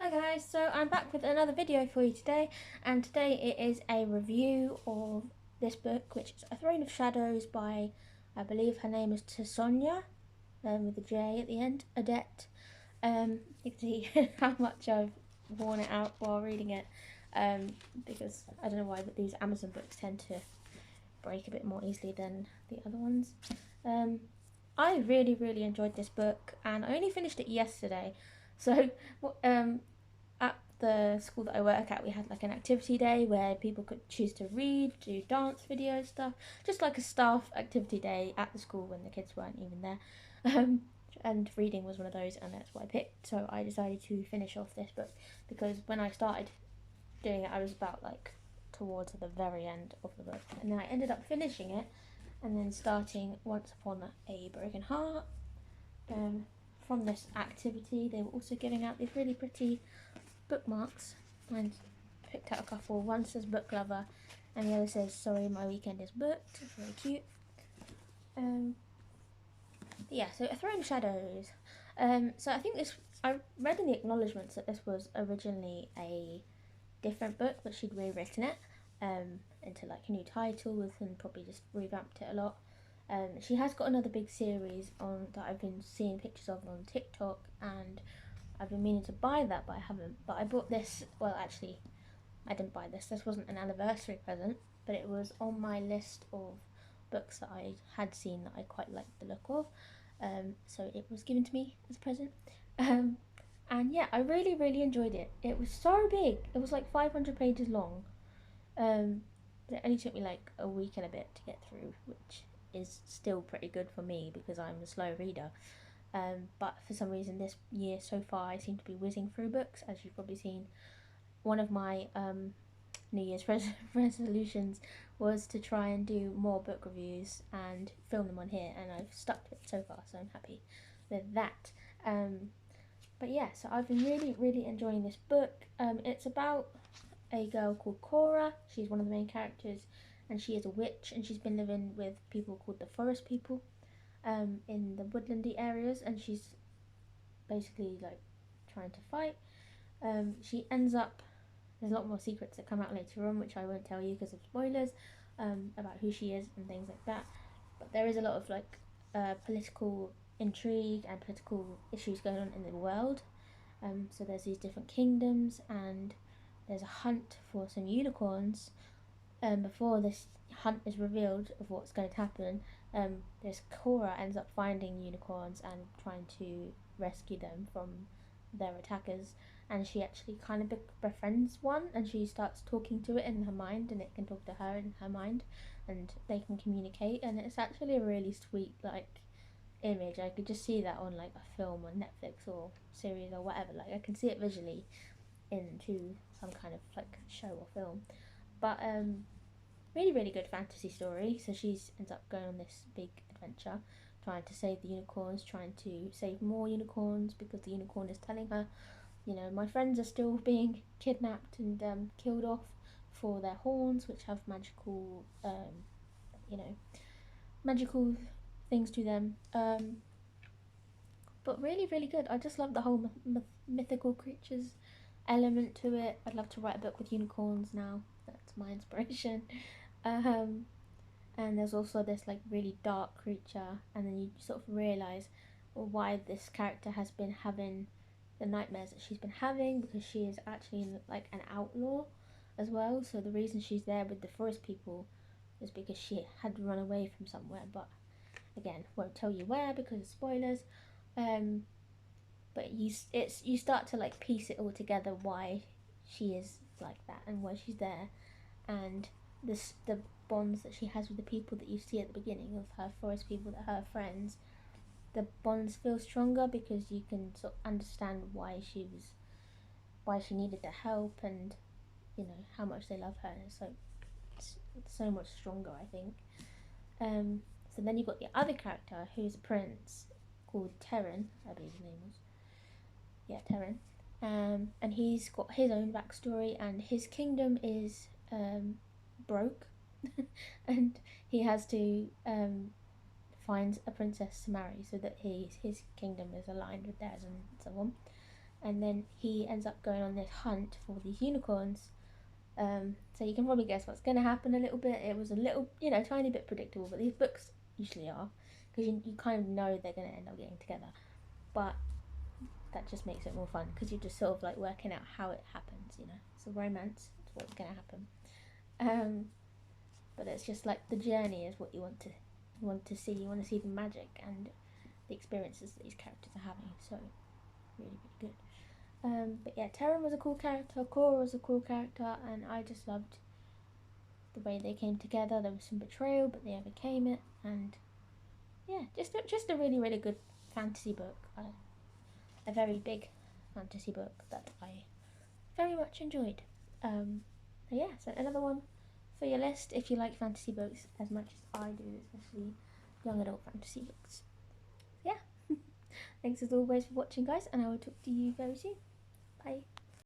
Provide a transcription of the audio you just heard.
Hi guys, so I'm back with another video for you today, and today it is a review of this book, which is A Throne of Shadows by, I believe her name is Tessonja, with a J at the end, Odette. You can see how much I've worn it out while reading it, because I don't know why, but these Amazon books tend to break a bit more easily than the other ones. I really enjoyed this book, and I only finished it yesterday. So, at the school that I work at, we had like an activity day where people could choose to read, do dance videos, stuff, just like a staff activity day at the school when the kids weren't even there. And reading was one of those, and that's what I picked. So I decided to finish off this book because when I started doing it, I was about like towards the very end of the book, and then I ended up finishing it and then starting Once Upon a Broken Heart. From this activity, they were also giving out these really pretty bookmarks. I picked out a couple. One says book lover, and the other says sorry my weekend is booked. It's very cute. Yeah, so A Throne of Shadows. So I think I read in the acknowledgements that this was originally a different book, but she'd rewritten it into like a new title and probably just revamped it a lot. She has got another big series on that I've been seeing pictures of on TikTok, and I've been meaning to buy that, but I haven't. But I bought this. Well, actually, I didn't buy this. This wasn't an anniversary present, but it was on my list of books that I had seen that I quite liked the look of. So it was given to me as a present. And yeah, I really enjoyed it. It was so big. It was like 500 pages long. But it only took me like a week and a bit to get through, which is still pretty good for me because I'm a slow reader. But for some reason this year so far I seem to be whizzing through books, as you've probably seen. One of my New Year's resolutions was to try and do more book reviews and film them on here, and I've stuck to it so far, so I'm happy with that. But yeah, so I've been really enjoying this book. It's about a girl called Cora. She's one of the main characters, and she is a witch, and she's been living with people called the Forest People in the woodlandy areas, and she's basically like trying to fight. She ends up, there's a lot more secrets that come out later on, which I won't tell you because of spoilers, about who she is and things like that. But there is a lot of like political intrigue and political issues going on in the world. So there's these different kingdoms, and there's a hunt for some unicorns. Before this hunt is revealed of what's going to happen, this Cora ends up finding unicorns and trying to rescue them from their attackers, and she actually kind of befriends one, and she starts talking to it in her mind, and it can talk to her in her mind, and they can communicate, and it's actually a really sweet like image. I could just see that on like a film on Netflix or series or whatever. Like I can see it visually into some kind of like show or film. But really good fantasy story. So she ends up going on this big adventure, trying to save the unicorns, trying to save more unicorns, because the unicorn is telling her, you know, my friends are still being kidnapped and killed off for their horns, which have magical, you know, magical things to them. But really good. I just love the whole mythical creatures element to it. I'd love to write a book with unicorns now. That's my inspiration. Um, and there's also this like really dark creature, and then you sort of realize why this character has been having the nightmares that she's been having, because she is actually like an outlaw as well. So the reason she's there with the forest people is because she had run away from somewhere, but again won't tell you where because of spoilers. But you start to like piece it all together why she is like that and why she's there, and the bonds that she has with the people that you see at the beginning of her forest people that are her friends. The bonds feel stronger because you can sort of understand why she needed the help, and you know how much they love her. It's so much stronger, I think. So then you've got the other character who's a prince called Terran, I believe his name was. Yeah, Terran. And he's got his own backstory, and his kingdom is broke, and he has to find a princess to marry so that his kingdom is aligned with theirs and so on. and then he ends up going on this hunt for these unicorns. So you can probably guess what's going to happen a little bit. It was a little, tiny bit predictable, but these books usually are, because you kind of know they're going to end up getting together. But that just makes it more fun, because you're just sort of like working out how it happens, It's a romance, it's what's going to happen. But it's just like the journey is what you want to see. You want to see the magic and the experiences that these characters are having. So really, really good. But yeah, Terran was a cool character, Cora was a cool character, and I just loved the way they came together. There was some betrayal, but they overcame it, and yeah, just a really, really good fantasy book. A very big fantasy book that I very much enjoyed. Yeah, so another one for your list if you like fantasy books as much as I do, especially young adult fantasy books. Yeah, thanks as always for watching, guys, and I will talk to you very soon. Bye.